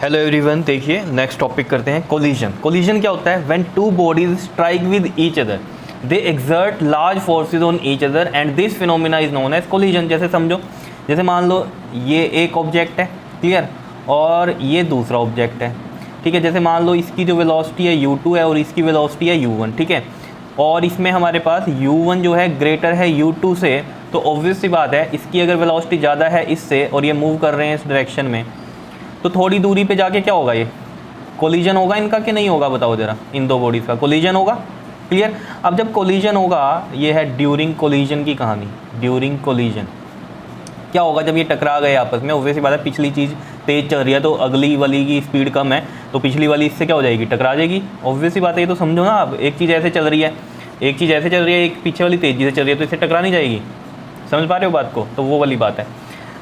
Hello everyone, देखिए next topic करते हैं कोलिजन। कोलिजन क्या होता है? When two bodies strike with each other they exert large forces on each other and this phenomena is known as collision. जैसे समझो, जैसे मान लो ये एक ऑब्जेक्ट है, क्लियर, और ये दूसरा ऑब्जेक्ट है, ठीक है। जैसे मान लो इसकी जो वेलोसिटी है u2 है और इसकी वेलोसिटी है u1, ठीक है। और इसमें हमारे पास u1 जो है ग्रेटर है u2 से, तो ऑब्वियस सी बात है इसकी अगर वेलोसिटी ज़्यादा है इससे और ये मूव कर रहे हैं इस डायरेक्शन में, तो थोड़ी दूरी पे जाके क्या होगा, ये कोलिजन होगा इनका कि नहीं होगा? बताओ ज़रा, इन दो बॉडीज़ का कोलिजन होगा, क्लियर। अब जब कोलिजन होगा, ये है ड्यूरिंग कोलिजन की कहानी। ड्यूरिंग कोलिजन क्या होगा? जब ये टकरा गए आपस में, ऑब्वियस सी बात है पिछली चीज़ तेज़ चल रही है तो अगली वाली की स्पीड कम है, तो पिछली वाली इससे क्या हो जाएगी, टकरा जाएगी। ऑब्वियस सी बात है, ये तो समझो ना आप, एक चीज़ ऐसे चल रही है, एक चीज़ ऐसे चल रही है, एक पीछे वाली तेज़ी से चल रही है, तो इससे टकरा नहीं जाएगी। समझ पा रहे हो बात को? तो वो वाली बात है।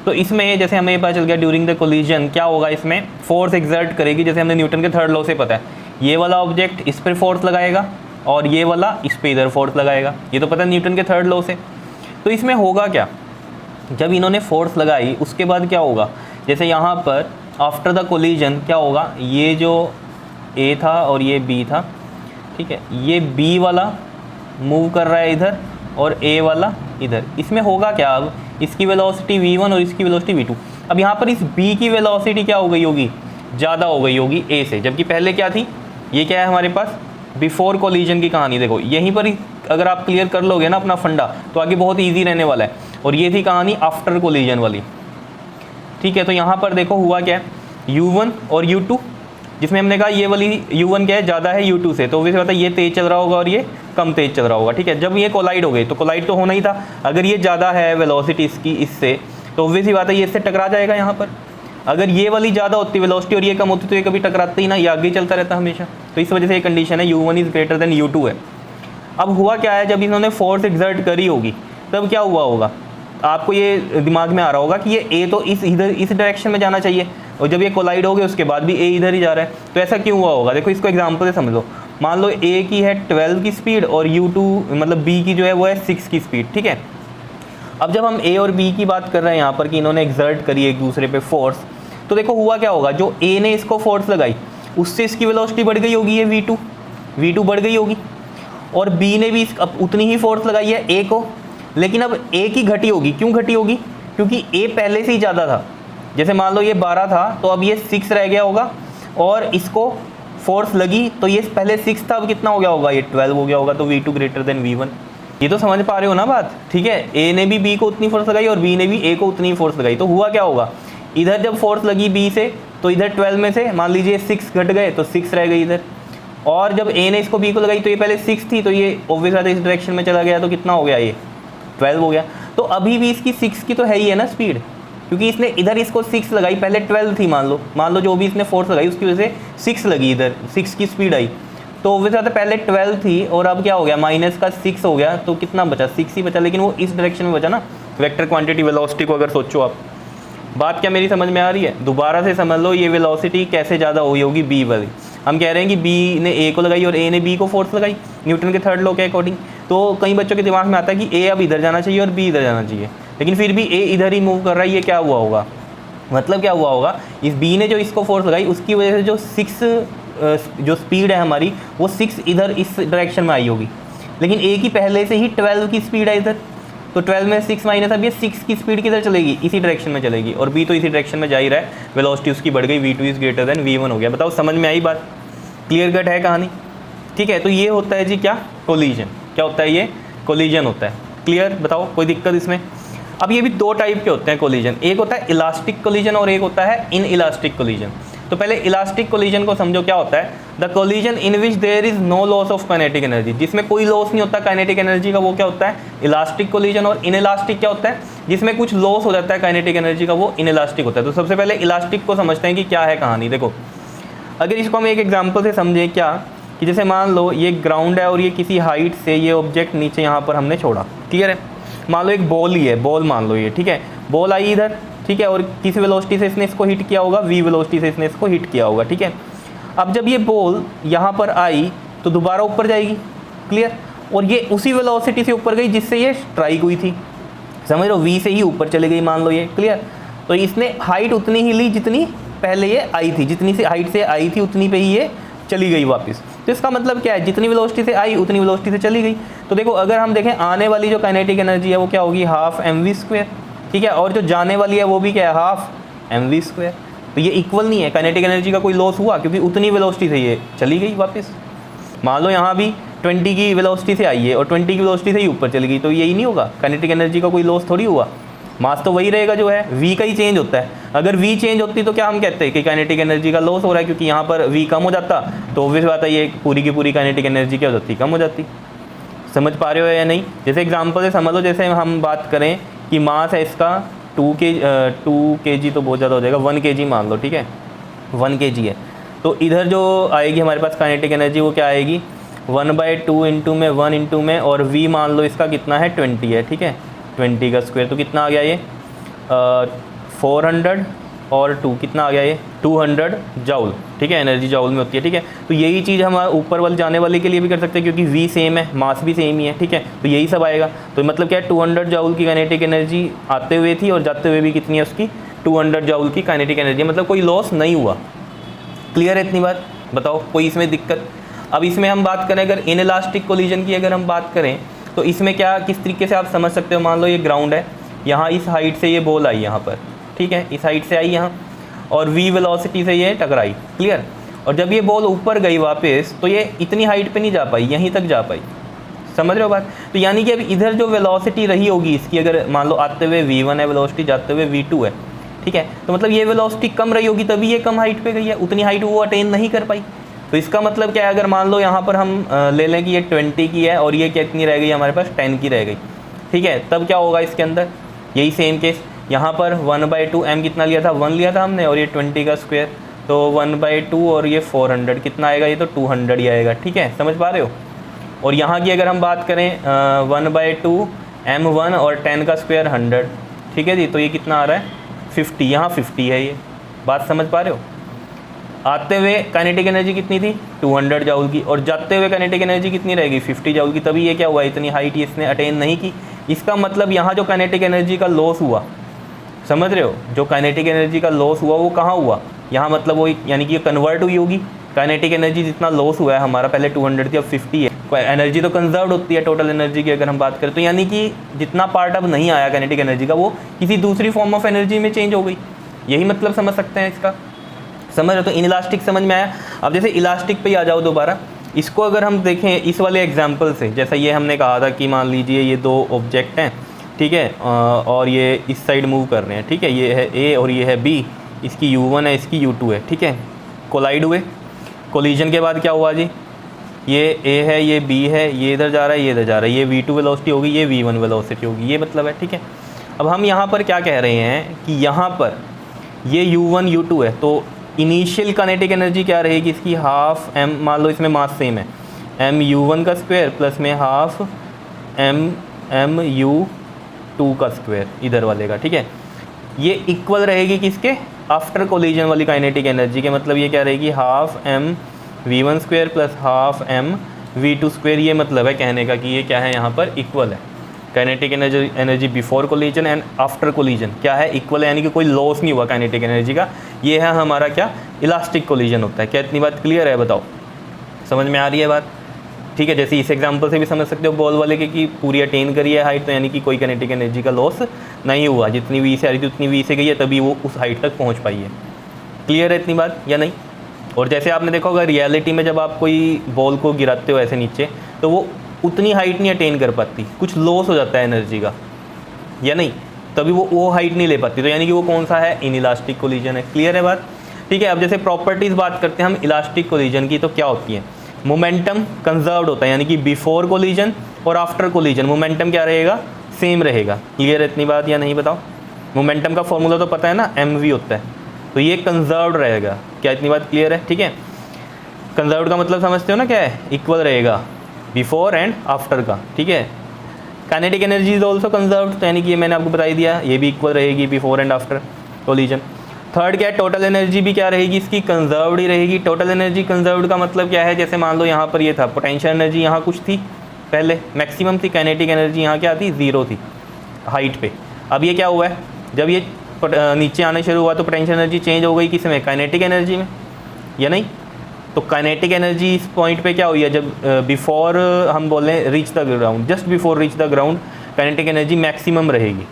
तो इसमें जैसे हमें पता चल गया ड्यूरिंग द कोलिजन क्या होगा, इसमें फोर्स एक्सर्ट करेगी। जैसे हमने न्यूटन के थर्ड लॉ से पता है, ये वाला ऑब्जेक्ट इस पर फोर्स लगाएगा और ये वाला इस पे इधर फोर्स लगाएगा, ये तो पता है न्यूटन के थर्ड लॉ से। तो इसमें होगा क्या, जब इन्होंने फोर्स लगाई उसके बाद क्या होगा, जैसे यहाँ पर आफ्टर द कोलिजन क्या होगा, ये जो ए था और ये बी था, ठीक है, ये बी वाला मूव कर रहा है इधर और ए वाला इधर। इसमें होगा क्या, अब इसकी वेलोसिटी v1 और इसकी वेलोसिटी v2। अब यहाँ पर इस b की वेलोसिटी क्या हो गई होगी, ज़्यादा हो गई होगी a से, जबकि पहले क्या थी, ये क्या है हमारे पास, बिफोर कोलिजन की कहानी। देखो यहीं पर ही अगर आप क्लियर कर लोगे ना अपना फंडा, तो आगे बहुत ईजी रहने वाला है। और ये थी कहानी आफ्टर कोलिजन वाली, ठीक है। तो यहाँ पर देखो हुआ क्या है, u1 और u2, जिसमें हमने कहा ये वाली u1 क्या है, ज़्यादा है u2 से, तो वैसे बात है ये तेज़ चल रहा होगा और ये कम तेज़ चल रहा होगा, ठीक है। जब ये कोलाइड हो गए, तो कोलाइड तो होना ही था, अगर ये ज़्यादा है वेलोसिटी इसकी इससे, तो ऑब्वियस ही बात है ये इससे टकरा जाएगा यहाँ पर। अगर ये वाली ज़्यादा होती वेलोसिटी और ये कम होती तो ये कभी टकराते ही ना, ये आगे ही चलता रहता हमेशा। तो इस वजह से ये कंडीशन है u1 is greater than u2 है। अब हुआ क्या है, जब इन्होंने फोर्स एक्सर्ट करी होगी तब क्या हुआ होगा, आपको ये दिमाग में आ रहा होगा कि ये ए तो इस इधर इस डायरेक्शन में जाना चाहिए, और जब ये कोलाइड हो गए उसके बाद भी ए इधर ही जा रहा है, तो ऐसा क्यों हुआ होगा? देखो इसको एग्जांपल से समझ लो। मान लो ए की है 12 की स्पीड और u2 मतलब बी की जो है वो है 6 की स्पीड, ठीक है। अब जब हम ए और बी की बात कर रहे हैं यहाँ पर कि इन्होंने एक्सर्ट करी एक दूसरे पे फोर्स, तो देखो हुआ क्या होगा, जो ए ने इसको फोर्स लगाई उससे इसकी वेलोसिटी बढ़ गई होगी, ये v2 बढ़ गई होगी, और बी ने भी उतनी ही फोर्स लगाई है ए को, लेकिन अब ए की घटी होगी। क्यों घटी होगी? क्योंकि ए पहले से ही ज़्यादा था। जैसे मान लो ये 12 था तो अब ये 6 रह गया होगा, और इसको फोर्स लगी तो ये पहले 6 था, अब कितना हो गया होगा, ये 12 हो गया होगा। तो v2 ग्रेटर देन v1। ये तो समझ पा रहे हो ना बात, ठीक है। ए ने भी बी को उतनी फोर्स लगाई और बी ने भी ए को उतनी फोर्स लगाई, तो हुआ क्या होगा, इधर जब फोर्स लगी बी से तो इधर 12 में से मान लीजिए 6 घट गए तो 6 रह गई इधर, और जब ए ने इसको बी को लगाई तो ये पहले 6 थी, तो ये ऑब्वियस बात है इस डायरेक्शन में चला गया, तो कितना हो गया, ये 12 हो गया। तो अभी भी इसकी 6 की तो है ही है ना स्पीड, क्योंकि इसने इधर इसको 6 लगाई, पहले 12 थी मान लो जो भी इसने फोर्स लगाई उसकी वजह से 6 लगी, इधर 6 की स्पीड आई, तो ऑब्वियस है पहले 12 थी और अब क्या हो गया, माइनस का 6 हो गया, तो कितना बचा, 6 ही बचा, लेकिन वो इस डायरेक्शन में बचा ना। वेक्टर क्वांटिटी वेलोसिटी को अगर सोचो आप, बात क्या मेरी समझ में आ रही है? दोबारा से समझ लो, ये वेलोसिटी कैसे ज़्यादा हुई होगी, बी वाली। हम कह रहे हैं कि बी ने ए को लगाई और ए ने बी को फोर्स लगाई न्यूटन के थर्ड लॉ के अकॉर्डिंग। तो कई बच्चों के दिमाग में आता है कि ए अब इधर जाना चाहिए और बी इधर जाना चाहिए, लेकिन फिर भी ए इधर ही मूव कर रहा है, ये क्या हुआ होगा, मतलब क्या हुआ होगा, इस बी ने जो इसको फोर्स लगाई उसकी वजह से जो 6 जो स्पीड है हमारी वो 6 इधर इस डायरेक्शन में आई होगी, लेकिन ए की पहले से ही 12 की स्पीड है इधर, तो 12 में 6 माइनस, अब ये 6 की स्पीड किधर चलेगी, इसी डायरेक्शन में चलेगी, और बी तो इसी डायरेक्शन में जा ही रहा है, वेलोसिटी उसकी बढ़ गई, v2 is greater than v1 हो गया। बताओ समझ में आई बात, क्लियर कट है कहानी, ठीक है। तो ये होता है जी क्या, कोलिजन। क्या होता है, ये कोलिजन होता है, क्लियर। बताओ कोई दिक्कत इसमें? अब ये भी दो टाइप के होते हैं कोलिजन, एक होता है इलास्टिक कोलिजन और एक होता है इन इलास्टिक कोलिजन। तो पहले इलास्टिक कोलिजन को समझो, क्या होता है, the collision in which there is no loss of kinetic energy, जिसमें कोई लॉस नहीं होता काइनेटिक एनर्जी का, वो क्या होता है, इलास्टिक कोलिजन। और इन इलास्टिक क्या होता है, जिसमें कुछ लॉस हो जाता है काइनेटिक एनर्जी का, वो इन इलास्टिक होता है। तो सबसे पहले इलास्टिक को समझते हैं कि क्या है कहानी। देखो अगर इसको हम एक एग्जाम्पल से समझें, क्या कि जैसे मान लो ये ग्राउंड है और ये किसी हाइट से ये ऑब्जेक्ट नीचे यहाँ पर हमने छोड़ा, क्लियर है। मान लो एक बॉल ही है, बॉल मान लो ये, ठीक है, बॉल आई इधर, ठीक है, और किसी वेलोसिटी से इसने इसको हिट किया होगा, v वेलोसिटी से इसने इसको हिट किया होगा, ठीक है। अब जब ये बॉल यहाँ पर आई तो दोबारा ऊपर जाएगी, क्लियर, और ये उसी वेलोसिटी से ऊपर गई जिससे ये स्ट्राइक हुई थी, समझ लो v से ही ऊपर चली गई मान लो ये, क्लियर। तो इसने हाइट उतनी ही ली जितनी पहले ये आई थी, जितनी सी हाइट से आई थी उतनी पे ही ये चली गई वापस। तो इसका मतलब क्या है, जितनी वेलोसिटी से आई उतनी वेलोसिटी से चली गई। तो देखो अगर हम देखें आने वाली जो काइनेटिक एनर्जी है वो क्या होगी, हाफ mv², ठीक है, और जो जाने वाली है वो भी क्या है, हाफ mv²। तो ये इक्वल नहीं है, काइनेटिक एनर्जी का कोई लॉस हुआ क्योंकि उतनी वेलोसिटी से ये चली गई वापस। मान लो यहाँ भी 20 की वेलोसिटी से आई है और 20 की वेलोसिटी से ही ऊपर चली गई, तो यही नहीं होगा, काइनेटिक एनर्जी का कोई लॉस थोड़ी हुआ, मास तो वही रहेगा जो है, v का ही चेंज होता है। अगर v चेंज होती तो क्या हम कहते हैं कि काइनेटिक एनर्जी का लॉस हो रहा है, क्योंकि यहाँ पर v कम हो जाता तो ऑब्वियस बात है ये पूरी की पूरी काइनेटिक एनर्जी क्या हो जाती, कम हो जाती। समझ पा रहे हो या नहीं? जैसे एग्जांपल से समझ लो, जैसे हम बात करें कि मास है इसका 2 kg तो बहुत ज़्यादा हो जाएगा, 1 kg मान लो, ठीक है, 1 kg है, तो इधर जो आएगी हमारे पास काइनेटिक एनर्जी वो क्या आएगी, 1/2 इंटू में 1 इंटू में, और v मान लो इसका कितना है 20 है, ठीक है, 20 का स्क्वायर, तो कितना आ गया ये 400 और 2 कितना आ गया ये 200 जाउल, ठीक है, एनर्जी जाउल में होती है, ठीक है। तो यही चीज़ हम ऊपर वाले जाने वाले के लिए भी कर सकते हैं क्योंकि v सेम है, मास भी सेम ही है, ठीक है, तो यही सब आएगा। तो मतलब क्या है 200 जाउल की काइनेटिक एनर्जी आते हुए थी और जाते हुए भी कितनी है उसकी 200 जाउल की काइनेटिक एनर्जी, मतलब कोई लॉस नहीं हुआ। क्लियर है इतनी बात? बताओ कोई इसमें दिक्कत? अब इसमें हम बात करें अगर इनइलास्टिक कोलिजन की अगर हम बात करें तो इसमें क्या किस तरीके से आप समझ सकते हो, मान लो ये ग्राउंड है, यहाँ इस हाइट से ये बॉल आई यहाँ पर, ठीक है, इस हाइट से आई यहाँ और v वेलोसिटी से ये टकराई, क्लियर, और जब ये बॉल ऊपर गई वापस तो ये इतनी हाइट पे नहीं जा पाई, यहीं तक जा पाई। समझ रहे हो बात? तो यानी कि अब इधर जो वेलोसिटी रही होगी इसकी, अगर मान लो आते हुए v1 है वेलोसिटी, जाते हुए v2 है, ठीक है, तो मतलब ये वेलोसिटी कम रही होगी तभी ये कम हाइट पे गई है, उतनी हाइट वो अटेन नहीं कर पाई। तो इसका मतलब क्या है, अगर मान लो यहाँ पर हम ले लें कि ये 20 की है और ये कितनी रह गई हमारे पास 10 की रह गई, ठीक है, तब क्या होगा इसके अंदर, यही सेम केस, यहाँ पर 1/2 m कितना लिया था, 1 लिया था हमने, और ये 20 का स्क्वायर, तो 1/2 और ये 400 कितना आएगा, ये तो 200 ही आएगा, ठीक है, समझ पा रहे हो। और यहाँ की अगर हम बात करें 1/2 m1 और 10 का स्क्वायर 100, ठीक है जी, तो ये कितना आ रहा है 50, यहाँ 50 है, ये बात समझ पा रहे हो। आते हुए काइनेटिक एनर्जी कितनी थी 200 जाउल की, और जाते हुए काइनेटिक एनर्जी कितनी रहेगी 50 जाउल की, तभी ये क्या हुआ, इतनी हाइट इसने अटेन नहीं की। इसका मतलब यहाँ जो काइनेटिक एनर्जी का लॉस हुआ, समझ रहे हो, जो काइनेटिक एनर्जी का लॉस हुआ वो कहाँ हुआ, यहाँ मतलब वो यानी कि ये कन्वर्ट हुई होगी, काइनेटिक एनर्जी जितना लॉस हुआ है हमारा, पहले 200 थी अब 50 है, एनर्जी तो कंजर्व होती है टोटल एनर्जी की अगर हम बात करें, तो यानी कि जितना पार्ट अब नहीं आया काइनेटिक एनर्जी का वो किसी दूसरी फॉर्म ऑफ एनर्जी में चेंज हो गई, यही मतलब समझ सकते हैं इसका। समझ रहे हो? तो इनइलास्टिक समझ में आया। अब जैसे इलास्टिक पे आ जाओ दोबारा, इसको अगर हम देखें इस वाले एग्जांपल से, जैसा ये हमने कहा था कि मान लीजिए ये दो ऑब्जेक्ट हैं, ठीक है, और ये इस साइड मूव कर रहे हैं, ठीक है, ये है A और ये है B, इसकी U1 है इसकी U2 है, ठीक है, कोलाइड हुए, कोलिजन के बाद क्या हुआ जी, ये A है ये B है, ये इधर जा रहा है ये इधर जा रहा है, ये V2 वेलोसिटी होगी ये V1 वेलोसिटी होगी, ये मतलब है, ठीक है। अब हम यहाँ पर क्या कह रहे हैं कि यहाँ पर ये U1 U2 है, तो इनिशियल काइनेटिक एनर्जी क्या रहेगी इसकी, हाफ m, मान लो इसमें मास सेम है, m U1 का स्क्वायर प्लस में हाफ m U2 का स्क्वायर इधर वाले का, ठीक है, ये इक्वल रहेगी किसके, आफ्टर कोलिजन वाली काइनेटिक एनर्जी के, मतलब ये क्या रहेगी half m V1 square plus half m V2 square, ये मतलब है कहने का कि ये क्या है यहाँ पर इक्वल है, kinetic energy before collision and after collision क्या है इक्वल है, यानी कि कोई लॉस नहीं हुआ काइनेटिक एनर्जी का, ये है हमारा क्या इलास्टिक कोलिजन होता है। क्या इतनी बात क्लियर है? बताओ समझ में आ रही है बात? ठीक है, जैसे इस एग्जांपल से भी समझ सकते हो बॉल वाले के कि पूरी अटेन करी है हाइट, तो यानी कि कोई काइनेटिक एनर्जी का लॉस नहीं हुआ, जितनी वी से आ रही थी उतनी वी से गई है तभी वो उस हाइट तक पहुँच पाई है। क्लियर है इतनी बात या नहीं? और जैसे आपने देखा होगा रियलिटी में जब आप कोई बॉल को गिराते हो ऐसे नीचे तो वो उतनी हाइट नहीं अटेन कर पाती, कुछ लॉस हो जाता है एनर्जी का या नहीं, तभी वो हाइट नहीं ले पाती, तो यानी कि वो कौन सा है, इनइलास्टिक कोलिजन है। क्लियर है बात? ठीक है, अब जैसे प्रॉपर्टीज़ बात करते हैं हम इलास्टिक कोलिजन की, तो क्या होती है, मोमेंटम कंजर्व्ड होता है, यानी कि बिफोर कोलिजन और आफ्टर कोलिजन मोमेंटम क्या रहेगा, सेम रहेगा। क्लियर है इतनी बात या नहीं? बताओ। मोमेंटम का फॉर्मूला तो पता है ना, mv होता है, तो ये कंजर्व्ड रहेगा। क्या इतनी बात क्लियर है? ठीक है, कंजर्व्ड का मतलब समझते हो ना क्या है, इक्वल रहेगा बिफोर एंड आफ्टर का। ठीक है, kinetic energy is also conserved, तो यानी कि ये मैंने आपको बता ही दिया, ये भी इक्वल रहेगी before and after collision. Third क्या है, टोटल एनर्जी भी क्या रहेगी इसकी, कंजर्व्ड ही रहेगी। टोटल एनर्जी कंजर्व्ड का मतलब क्या है, जैसे मान लो यहाँ पर ये था पोटेंशियल एनर्जी, यहाँ कुछ थी पहले मैक्सिमम थी, काइनेटिक एनर्जी यहाँ क्या थी, ज़ीरो थी हाइट पे। अब ये क्या हुआ है, जब ये नीचे आना शुरू हुआ तो पोटेंशियल एनर्जी चेंज हो गई किस में, काइनेटिक एनर्जी में, या नहीं? तो काइनेटिक एनर्जी इस पॉइंट पे क्या हुई है, जब बिफोर हम बोलें reach the ground, just before reach the ground kinetic energy maximum रहेगी।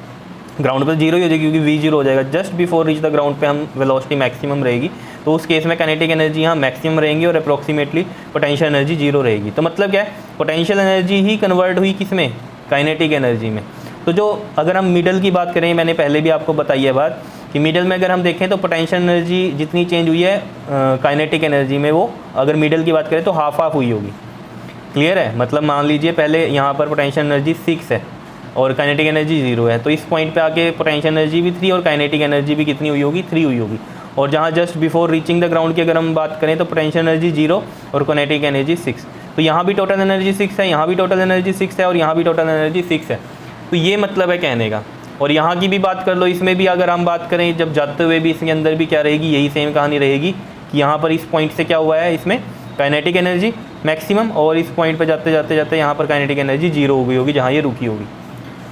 ग्राउंड पर जीरो ही हो जाएगी क्योंकि v0 हो जाएगा। Just before reach the ground पे हम वेलोसिटी मैक्सिमम रहेगी, तो उस केस में काइनेटिक एनर्जी यहाँ मैक्सिमम रहेंगी और अप्रोक्सीमेटली पोटेंशियल एनर्जी जीरो रहेगी। तो मतलब क्या है, पोटेंशियल एनर्जी ही कन्वर्ट हुई किस में, काइनेटिक एनर्जी में। तो जो अगर हम मिडल की बात करें, मैंने पहले भी आपको बताई है बात कि मिडल में अगर हम देखें तो पोटेंशियल एनर्जी जितनी चेंज हुई है काइनेटिक एनर्जी में, वो अगर मिडल की बात करें तो हाफ हाफ हुई होगी। क्लियर है? मतलब मान लीजिए पहले यहाँ पर पोटेंशियल एनर्जी 6 है और काइनेटिक एनर्जी 0 है, तो इस पॉइंट पे आके पोटेंशियल एनर्जी भी 3 और काइनेटिक एनर्जी भी कितनी हुई होगी, 3 हुई होगी। और जहाँ just before reaching the ground की अगर हम बात करें तो पोटेंशियल एनर्जी 0 और काइनेटिक एनर्जी 6। तो यहाँ भी टोटल एनर्जी 6 है, यहाँ भी टोटल एनर्जी 6 है और यहाँ भी टोटल एनर्जी 6 है। तो ये मतलब है कहने का। और यहाँ की भी बात कर लो, इसमें भी अगर हम बात करें जब जाते हुए भी इसके अंदर भी क्या रहेगी, यही सेम कहानी रहेगी कि यहाँ पर इस पॉइंट से क्या हुआ है, इसमें काइनेटिक एनर्जी मैक्सिमम, और इस पॉइंट पर जाते जाते जाते यहाँ पर काइनेटिक एनर्जी 0 हो गई होगी जहाँ ये रुकी होगी।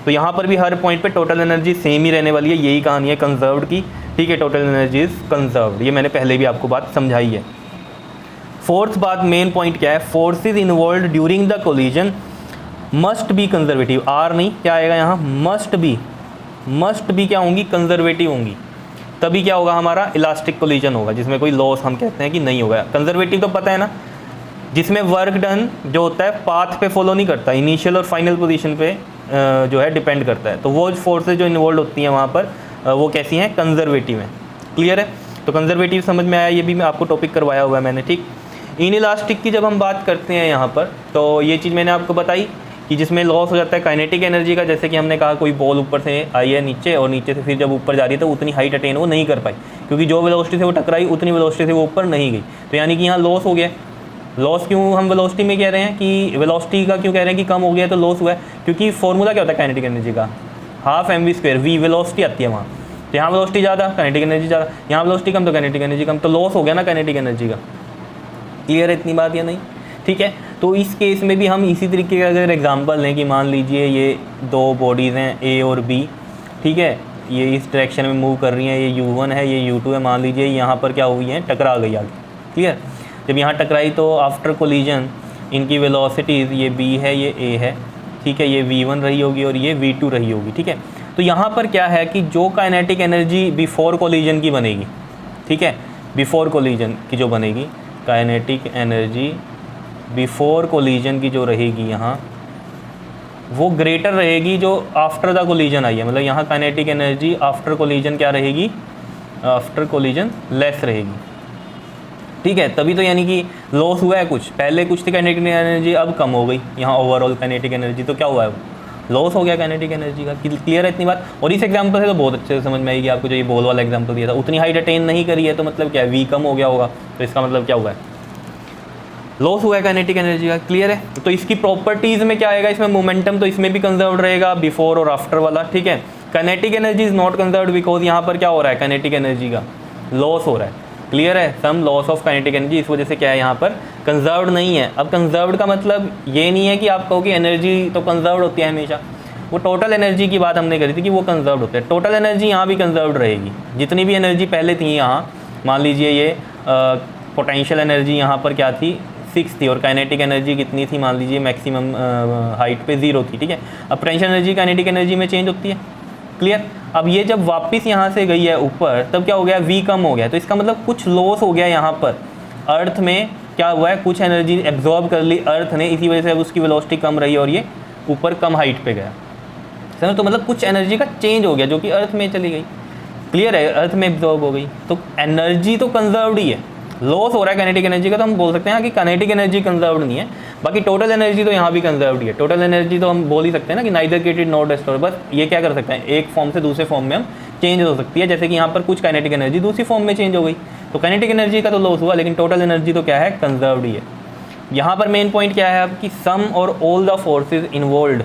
तो यहाँ पर भी हर पॉइंट पे टोटल एनर्जी सेम ही रहने वाली है, यही कहानी है कंजर्व्ड की। ठीक है, टोटल एनर्जी इज कंजर्व्ड, ये मैंने पहले भी आपको बात समझाई है। फोर्थ बात, मेन पॉइंट क्या है, forces involve during the collision must be conservative. Or नहीं, क्या आएगा यहाँ, मस्ट बी क्या होंगी, कंजर्वेटिव होंगी। तभी क्या होगा, हमारा इलास्टिक कोलिजन होगा जिसमें कोई लॉस हम कहते हैं कि नहीं होगा। कंजर्वेटिव तो पता है ना, जिसमें वर्क डन जो होता है पाथ पे फॉलो नहीं करता, इनिशियल और फाइनल पोजीशन पे जो है डिपेंड करता है। तो वो फोर्सेज जो इन्वॉल्व होती हैं वहाँ पर वो कैसी हैं, कंजर्वेटिव हैं। क्लियर है? तो कंजर्वेटिव समझ में आया, ये भी मैं आपको टॉपिक करवाया हुआ है मैंने। ठीक, इन इलास्टिक की जब हम बात करते हैं यहाँ पर, तो ये चीज़ मैंने आपको बताई कि जिसमें लॉस हो जाता है काइनेटिक एनर्जी का। जैसे कि हमने कहा कोई बॉल ऊपर से आई है नीचे, और नीचे से फिर जब ऊपर जा रही है तो उतनी हाइट अटेन वो नहीं कर पाई, क्योंकि जो वेलोसिटी से वो टकराई उतनी वेलोसिटी से वो ऊपर नहीं गई। तो यानी कि यहाँ लॉस हो गया। लॉस क्यों हम वेलोसिटी में कह रहे हैं कि वेलोसिटी का क्यों कह रहे हैं कि कम हो गया तो लॉस हुआ है, क्योंकि फॉर्मूला क्या होता है काइनेटिक एनर्जी का, हाफ mv², v वेलोसिटी आती है वहाँ। तो यहाँ वेलोसिटी ज़्यादा, काइनेटिक एनर्जी ज़्यादा, यहाँ वेलोसिटी कम तो काइनेटिक एनर्जी कम, तो लॉस हो गया ना काइनेटिक एनर्जी का। क्लियर है इतनी बात या नहीं? ठीक है, तो इस केस में भी हम इसी तरीके का अगर एग्जांपल लें कि मान लीजिए ये दो बॉडीज़ हैं A और B, ठीक है, ये इस डायरेक्शन में मूव कर रही हैं, ये U1 है, ये U2 है। मान लीजिए यहाँ पर क्या हुई है, टकरा गई आगे। क्लियर? जब यहाँ टकराई तो आफ्टर कोलिजन इनकी वेलोसिटीज़, ये B है, ये A है, ठीक है, ये V1 रही होगी और ये V2 रही होगी। ठीक है, तो यहाँ पर क्या है कि जो काइनेटिक एनर्जी बिफोर कोलिजन की बनेगी, ठीक है, बिफोर कोलिजन की जो बनेगी काइनेटिक एनर्जी बिफोर कोलिजन की जो रहेगी यहाँ, वो ग्रेटर रहेगी जो आफ्टर द कोलिजन आई है। मतलब यहाँ काइनेटिक एनर्जी आफ्टर कोलिजन क्या रहेगी, आफ्टर कोलिजन लेस रहेगी। ठीक है, तभी तो यानी कि लॉस हुआ है कुछ, पहले कुछ थी काइनेटिक एनर्जी, अब कम हो गई यहाँ ओवरऑल काइनेटिक एनर्जी, तो क्या हुआ है, लॉस हो गया काइनेटिक एनर्जी का। क्लियर है इतनी बात? और इस एग्जांपल से तो बहुत अच्छे से समझ में आएगी आपको, जो ये बॉल वाला एग्जांपल दिया था, उतनी हाइट अटेन नहीं करी है तो मतलब क्या है, वी कम हो गया होगा, तो इसका मतलब क्या हुआ है, लॉस हुआ है काइनेटिक एनर्जी का। क्लियर है? तो इसकी प्रॉपर्टीज़ में क्या आएगा, इसमें मोमेंटम तो इसमें भी कंजर्व्ड रहेगा बिफोर और आफ्टर वाला। ठीक है, kinetic energy is not conserved because यहाँ पर क्या हो रहा है, काइनेटिक एनर्जी का लॉस हो रहा है। क्लियर है? Some loss of kinetic energy, इस वजह से क्या है यहाँ पर कंजर्व्ड नहीं है। अब कंजर्व्ड का मतलब ये नहीं है कि आप कहो कि एनर्जी तो कंजर्व्ड होती है हमेशा, वो टोटल एनर्जी की बात हमने करी थी कि वो कंजर्व्ड होता है। टोटल एनर्जी यहाँ भी कंजर्व्ड रहेगी, जितनी भी एनर्जी पहले थी यहाँ, मान लीजिए ये पोटेंशियल एनर्जी यहाँ पर क्या थी, 6 थी, और काइनेटिक एनर्जी कितनी थी, मान लीजिए मैक्सिमम हाइट पे 0 थी। ठीक है, अब पोटेंशियल एनर्जी काइनेटिक एनर्जी में चेंज होती है। क्लियर? अब ये जब वापस यहाँ से गई है ऊपर, तब क्या हो गया, v कम हो गया, तो इसका मतलब कुछ लॉस हो गया यहाँ पर। अर्थ में क्या हुआ है, कुछ एनर्जी एब्जॉर्ब कर ली अर्थ ने, इसी वजह से अब उसकी वेलोसिटी कम रही और ये ऊपर कम हाइट पे गया। समझ? तो मतलब कुछ एनर्जी का चेंज हो गया जो कि अर्थ में चली गई। क्लियर है? अर्थ में एब्जॉर्ब हो गई, तो एनर्जी तो कंजर्व्ड ही है। लॉस हो रहा है काइनेटिक एनर्जी का, तो हम बोल सकते हैं कि काइनेटिक एनर्जी कंजर्व्ड नहीं है, बाकी टोटल एनर्जी तो यहाँ भी कंजर्व्ड ही है। टोटल एनर्जी तो हम बोल ही सकते हैं ना कि नाइदर क्रिएटेड नॉट डिस्ट्रॉयड, बस ये क्या कर सकते हैं, एक फॉर्म से दूसरे फॉर्म में हम चेंज हो सकती है। जैसे कि यहाँ पर कुछ काइनेटिक एनर्जी दूसरी फॉर्म में चेंज हो गई, तो काइनेटिक एनर्जी का तो लॉस हुआ, लेकिन टोटल एनर्जी तो क्या है, कंजर्व्ड ही है। यहाँ पर मेन पॉइंट क्या है अब कि सम और all the forces involved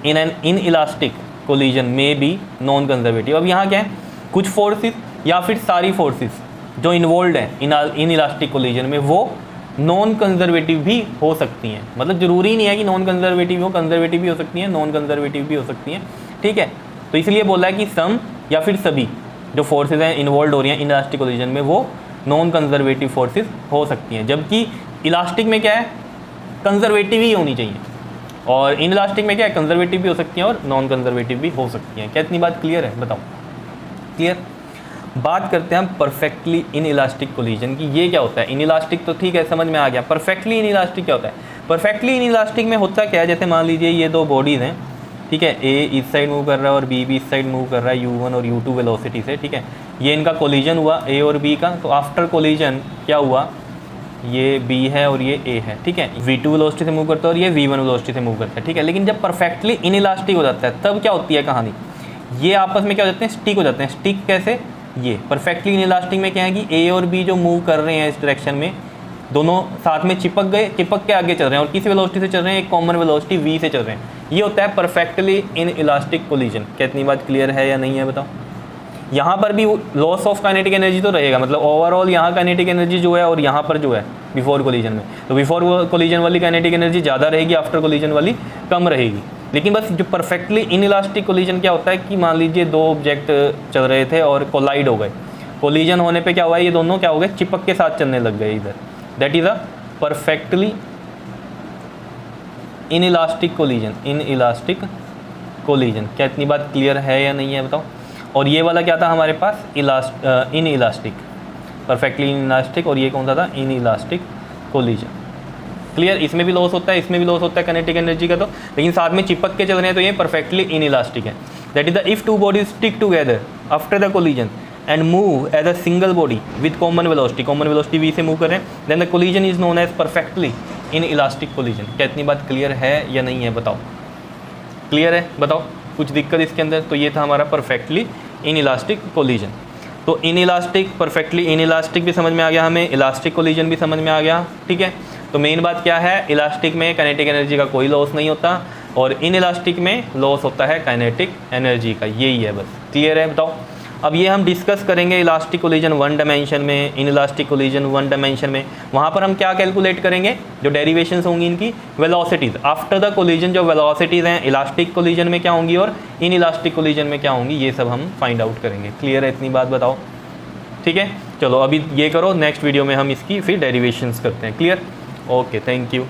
in an in elastic collision में बी नॉन कंजर्वेटिव। अब यहाँ क्या है, कुछ फोर्सेज या फिर सारी फोर्सेज जो इन्वॉल्व है इन इलास्टिक कोलिजन में, वो नॉन कंजर्वेटिव भी हो सकती हैं। मतलब ज़रूरी नहीं है कि नॉन कंजर्वेटिव हो, कंजर्वेटिव भी हो सकती हैं, नॉन कंजर्वेटिव भी हो सकती हैं। ठीक है, तो इसलिए बोला है कि सम या फिर सभी जो फोर्सेज हैं इन्वॉल्व हो रही हैं इनइलास्टिक कोलिजन में वो नॉन कंजर्वेटिव फोर्सेज हो सकती हैं, जबकि इलास्टिक में क्या है, कंजर्वेटिव ही होनी चाहिए, और इनइलास्टिक में क्या है, कंजर्वेटिव भी हो सकती हैं और नॉन कंजर्वेटिव भी हो सकती हैं। क्या इतनी बात क्लियर है, बताओ क्लियर। बात करते हैं हम परफेक्टली इनइलास्टिक कोलिजन की। ये क्या होता है, इनइलास्टिक तो ठीक है समझ में आ गया, परफेक्टली इनइलास्टिक क्या होता है। परफेक्टली इनइलास्टिक में होता क्या है, जैसे मान लीजिए ये दो बॉडीज़ हैं, ठीक है, ए इस साइड मूव कर रहा है और बी भी इस साइड मूव कर रहा है u1 और u2 वेलोसिटी से, ठीक है, ये इनका कोलिजन हुआ ए और बी का। तो आफ्टर कोलिजन क्या हुआ, ये b है और ये a है, ठीक है, v2 वेलोसिटी से मूव करता है और ये v1 वेलोसिटी से मूव करता है, ठीक है। लेकिन जब परफेक्टली इनइलास्टिक हो जाता है तब क्या होती है कहानी, ये आपस में क्या हो जाते हैं, स्टिक हो जाते हैं। स्टिक कैसे, ये परफेक्टली इनइलास्टिक में क्या है कि ए और बी जो मूव कर रहे हैं इस डायरेक्शन में, दोनों साथ में चिपक गए, चिपक के आगे चल रहे हैं और किसी वेलोसिटी से चल रहे हैं, एक कॉमन वेलोसिटी v से चल रहे हैं। ये होता है परफेक्टली इनइलास्टिक कोलिजन। क्या इतनी बात क्लियर है या नहीं है, बताओ। यहाँ पर भी लॉस ऑफ काइनेटिक एनर्जी तो रहेगा, मतलब ओवरऑल यहाँ काइनेटिक एनर्जी जो है और यहाँ पर जो है बिफोर कोलिजन में, तो बिफोर कोलिजन वाली काइनेटिक एनर्जी ज़्यादा रहेगी, आफ्टर कोलिजन वाली कम रहेगी। लेकिन बस जो परफेक्टली इनइलास्टिक कोलिजन क्या होता है कि मान लीजिए दो ऑब्जेक्ट चल रहे थे और कोलाइड हो गए, कोलिजन होने पे क्या हुआ, ये दोनों क्या हो गए, चिपक के साथ चलने लग गए इधर, that is a perfectly inelastic collision, inelastic collision. क्या इतनी बात क्लियर है या नहीं है, बताओ। और ये वाला क्या था हमारे पास, इनइलास्टिक, परफेक्टली इनइलास्टिक, और ये कौन सा था, इनइलास्टिक कोलिजन। क्लियर, इसमें भी लॉस होता है, इसमें भी लॉस होता है काइनेटिक एनर्जी का, तो लेकिन साथ में चिपक के चल रहे हैं, तो ये परफेक्टली इनइलास्टिक है। That is the if two bodies stick together after the collision and move as a single body with common velocity, common velocity v से मूव कर रहे हैं, then the collision is known as perfectly inelastic collision. क्या इतनी बात clear है या नहीं है, बताओ। क्लियर है, बताओ, कुछ दिक्कत इसके अंदर। तो ये था हमारा परफेक्टली इनइलास्टिक कोलिजन। तो इनइलास्टिक, परफेक्टली इनइलास्टिक भी समझ में आ गया हमें, इलास्टिक कोलिजन भी समझ में आ गया, ठीक है। तो मेन बात क्या है, इलास्टिक में काइनेटिक एनर्जी का कोई लॉस नहीं होता और इनइलास्टिक में लॉस होता है काइनेटिक एनर्जी का, यही है बस। क्लियर है, बताओ। अब ये हम डिस्कस करेंगे इलास्टिक कोलिजन 1 डायमेंशन में, इनइलास्टिक कोलिजन 1 डायमेंशन में। वहाँ पर हम क्या कैलकुलेट करेंगे, जो डेरिवेशंस होंगी इनकी, वेलोसिटीज़ आफ्टर द कोलिजन, जो वेलोसिटीज़ हैं इलास्टिक कोलिजन में क्या होंगी और इनइलास्टिक कोलिजन में क्या होंगी, ये सब हम फाइंड आउट करेंगे। क्लियर है, इतनी बात बताओ, ठीक है। चलो अभी ये करो, नेक्स्ट वीडियो में हम इसकी फिर डेरिवेशंस करते हैं। Clear, okay, thank you.